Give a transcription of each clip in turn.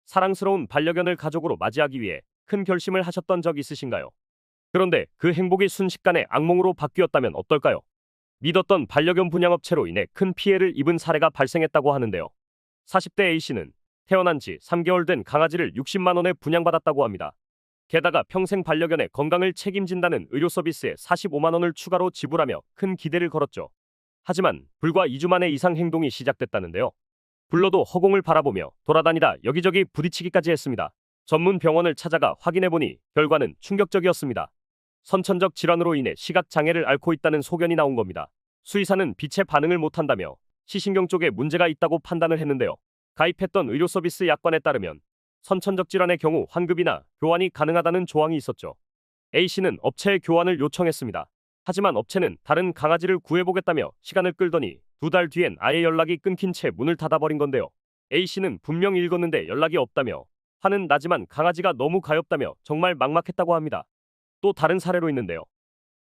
사랑스러운 반려견을 가족으로 맞이하기 위해 큰 결심을 하셨던 적 있으신가요? 그런데 그 행복이 순식간에 악몽으로 바뀌었다면 어떨까요? 믿었던 반려견 분양업체로 인해 큰 피해를 입은 사례가 발생했다고 하는데요. 40대 A씨는 태어난 지 3개월 된 강아지를 60만 원에 분양받았다고 합니다. 게다가 평생 반려견의 건강을 책임진다는 의료 서비스에 45만 원을 추가로 지불하며 큰 기대를 걸었죠. 하지만 불과 2주 만에 이상 행동이 시작됐다는데요. 불러도 허공을 바라보며 돌아다니다 여기저기 부딪히기까지 했습니다. 전문 병원을 찾아가 확인해보니 결과는 충격적이었습니다. 선천적 질환으로 인해 시각 장애를 앓고 있다는 소견이 나온 겁니다. 수의사는 빛에 반응을 못한다며 시신경 쪽에 문제가 있다고 판단을 했는데요. 가입했던 의료 서비스 약관에 따르면 선천적 질환의 경우 환급이나 교환이 가능하다는 조항이 있었죠. A씨는 업체에 교환을 요청했습니다. 하지만 업체는 다른 강아지를 구해보겠다며 시간을 끌더니 2달 뒤엔 아예 연락이 끊긴 채 문을 닫아버린 건데요. A씨는 분명 읽었는데 연락이 없다며 화는 나지만 강아지가 너무 가엾다며 정말 막막했다고 합니다. 또 다른 사례로 있는데요.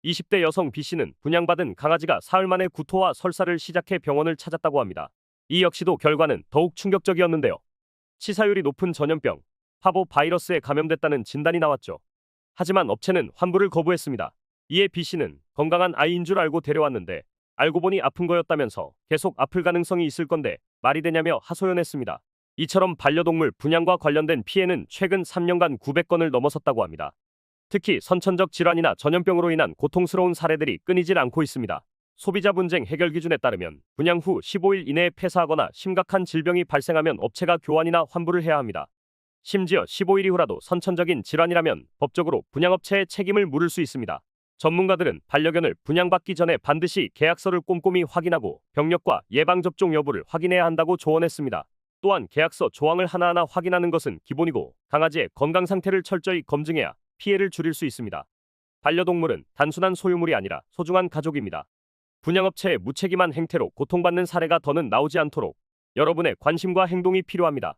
20대 여성 B씨는 분양받은 강아지가 사흘 만에 구토와 설사를 시작해 병원을 찾았다고 합니다. 이 역시도 결과는 더욱 충격적이었는데요. 치사율이 높은 전염병, 파보 바이러스에 감염됐다는 진단이 나왔죠. 하지만 업체는 환불을 거부했습니다. 이에 B씨는 건강한 아이인 줄 알고 데려왔는데 알고 보니 아픈 거였다면서 계속 아플 가능성이 있을 건데 말이 되냐며 하소연했습니다. 이처럼 반려동물 분양과 관련된 피해는 최근 3년간 900건을 넘어섰다고 합니다. 특히 선천적 질환이나 전염병으로 인한 고통스러운 사례들이 끊이질 않고 있습니다. 소비자 분쟁 해결 기준에 따르면 분양 후 15일 이내에 폐사하거나 심각한 질병이 발생하면 업체가 교환이나 환불을 해야 합니다. 심지어 15일 이후라도 선천적인 질환이라면 법적으로 분양업체에 책임을 물을 수 있습니다. 전문가들은 반려견을 분양받기 전에 반드시 계약서를 꼼꼼히 확인하고 병력과 예방접종 여부를 확인해야 한다고 조언했습니다. 또한 계약서 조항을 하나하나 확인하는 것은 기본이고 강아지의 건강 상태를 철저히 검증해야 피해를 줄일 수 있습니다. 반려동물은 단순한 소유물이 아니라 소중한 가족입니다. 분양업체의 무책임한 행태로 고통받는 사례가 더는 나오지 않도록 여러분의 관심과 행동이 필요합니다.